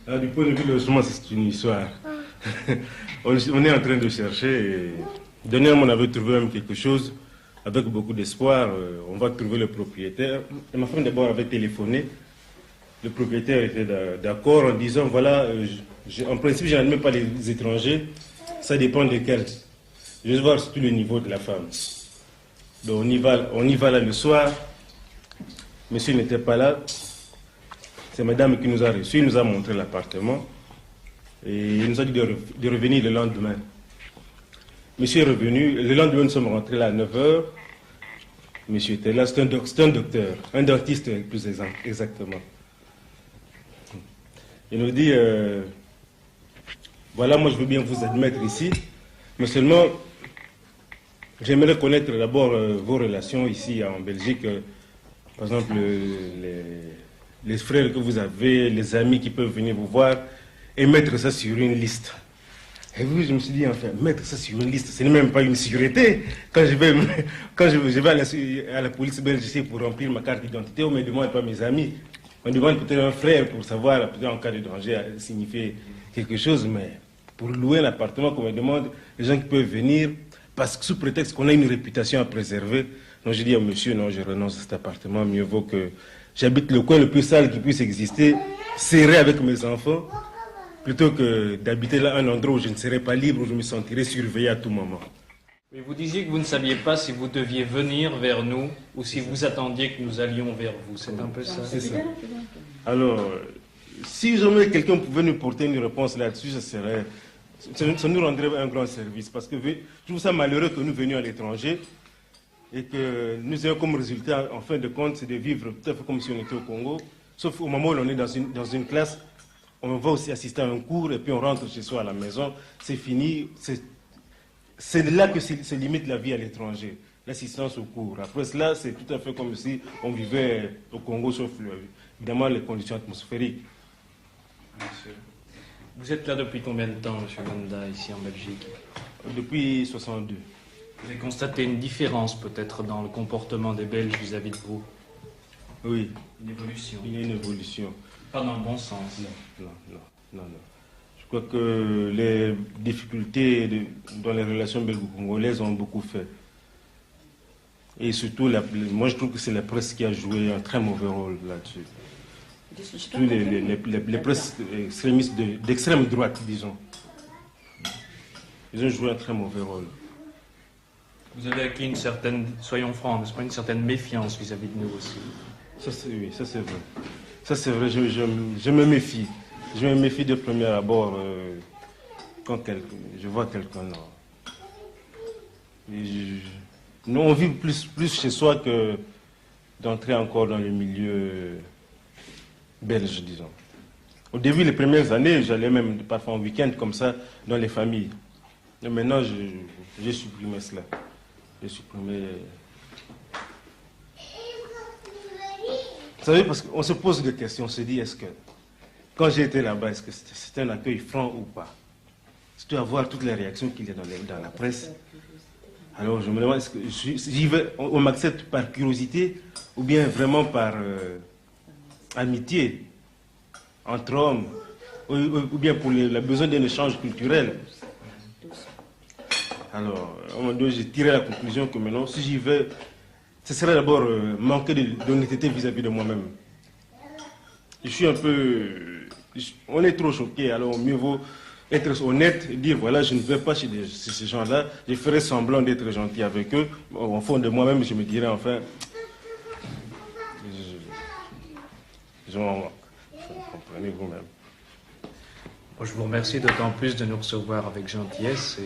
Ah, du point de vue logement, c'est une histoire. On est en train de chercher. Et dernièrement, on avait trouvé même quelque chose avec beaucoup d'espoir. On va trouver le propriétaire. Et ma femme d'abord avait téléphoné. Le propriétaire était d'accord en disant voilà, en principe, je n'admets pas les étrangers. Ça dépend desquels. Je vais voir surtout le niveau de la femme. Donc on y va là le soir. Monsieur n'était pas là. C'est madame qui nous a reçus, il nous a montré l'appartement. Et il nous a dit de revenir le lendemain. Monsieur est revenu. Le lendemain, nous sommes rentrés là à 9 h. Monsieur était là, c'est un docteur, un dentiste plus exactement. Il nous dit, voilà, moi je veux bien vous admettre ici, mais seulement, j'aimerais connaître d'abord vos relations ici en Belgique. Par exemple, les frères que vous avez, les amis qui peuvent venir vous voir, et mettre ça sur une liste. Et vous, je me suis dit, enfin, mettre ça sur une liste, ce n'est même pas une sécurité. Quand je vais, à la police belge ici pour remplir ma carte d'identité, on ne me demande pas mes amis. On me demande peut-être un frère pour savoir, peut-être en cas de danger, signifier quelque chose, mais pour louer un appartement, qu'on me demande, les gens qui peuvent venir, parce que sous prétexte qu'on a une réputation à préserver. Donc je dis à monsieur, non, je renonce à cet appartement, mieux vaut que j'habite le coin le plus sale qui puisse exister, serré avec mes enfants, plutôt que d'habiter là un endroit où je ne serais pas libre, où je me sentirais surveillé à tout moment. Mais vous disiez que vous ne saviez pas si vous deviez venir vers nous ou si vous attendiez que nous allions vers vous. C'est un peu ça. C'est ça. Alors, si jamais quelqu'un pouvait nous porter une réponse là-dessus, ça nous rendrait un grand service. Parce que je trouve ça malheureux que nous venions à l'étranger et que nous ayons comme résultat, en fin de compte, c'est de vivre tout à fait comme si on était au Congo. Sauf au moment où on est dans une classe, on va aussi assister à un cours et puis on rentre chez soi à la maison. C'est fini. C'est là que se limite la vie à l'étranger, l'assistance au cours. Après cela, c'est tout à fait comme si on vivait au Congo, sauf évidemment les conditions atmosphériques. Monsieur. Vous êtes là depuis combien de temps, monsieur Landa, ici en Belgique? Depuis 62. Vous avez constaté une différence peut-être dans le comportement des Belges vis-à-vis de vous? Oui. Une évolution? Il y a une évolution. Pas dans le bon sens. Non. Je crois que les difficultés dans les relations belgo-congolaises ont beaucoup fait. Et surtout, moi je trouve que c'est la presse qui a joué un très mauvais rôle là-dessus. Surtout les presses extrémistes d'extrême droite, disons. Ils ont joué un très mauvais rôle. Vous avez acquis une certaine, soyons francs, n'est-ce pas, une certaine méfiance vis-à-vis de nous aussi. Oui, ça c'est vrai. Ça c'est vrai, je me méfie. Je me méfie de premier abord quand je vois quelqu'un. Nous, on vit plus chez soi que d'entrer encore dans le milieu belge, disons. Au début, les premières années, j'allais même parfois en week-end comme ça dans les familles. Et maintenant, j'ai supprimé cela. J'ai supprimé. Vous savez, parce qu'on se pose des questions, on se dit, est-ce que, quand j'ai été là-bas, est-ce que c'était un accueil franc ou pas? Surtout à voir toutes les réactions qu'il y a dans la presse. Alors je me demande, est-ce que j'y vais, on m'accepte par curiosité ou bien vraiment par amitié entre hommes, ou bien pour le besoin d'un échange culturel. Alors, à un moment donné, j'ai tiré la conclusion que maintenant, si j'y vais, ce serait d'abord manquer d'honnêteté vis-à-vis de moi-même. Je suis un peu... On est trop choqué, alors mieux vaut être honnête et dire, voilà, je ne vais pas chez ces gens-là, je ferai semblant d'être gentil avec eux. Au fond de moi-même, je me dirais, enfin... comprenez vous-même. Je vous remercie d'autant plus de nous recevoir avec gentillesse.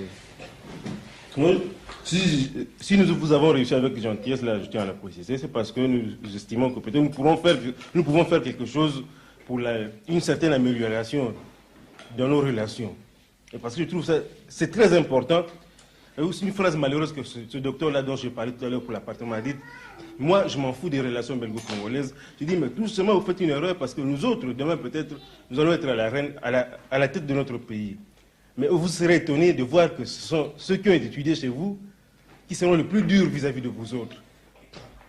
Si nous vous avons réussi avec gentillesse, là, je tiens à la préciser, c'est parce que nous estimons que peut-être nous pouvons faire quelque chose pour une certaine amélioration dans nos relations. Et parce que je trouve ça, c'est très important. Et aussi une phrase malheureuse que ce docteur-là dont je parlais tout à l'heure pour l'appartement a dit, moi je m'en fous des relations belgo-congolaises. Je dis, mais tout simplement vous faites une erreur parce que nous autres, demain peut-être, nous allons être à la tête de notre pays. Mais vous serez étonné de voir que ce sont ceux qui ont été étudiés chez vous qui seront le plus durs vis-à-vis de vous autres.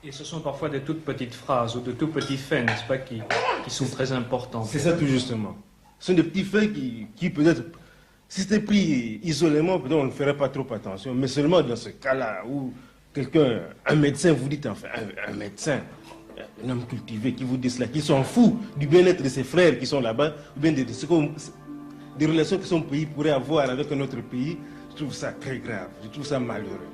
Et ce sont parfois de toutes petites phrases ou de tout petits faits, n'est-ce pas, qui sont très importants. C'est ça tout justement. Ce sont des petits faits qui peut-être, si c'était pris isolément, peut-être on ne ferait pas trop attention. Mais seulement dans ce cas-là, où quelqu'un, un médecin, vous dites enfin, un médecin, un homme cultivé qui vous dit cela, qui s'en fout du bien-être de ses frères qui sont là-bas, ou bien des relations que son pays pourrait avoir avec un autre pays, je trouve ça très grave, je trouve ça malheureux.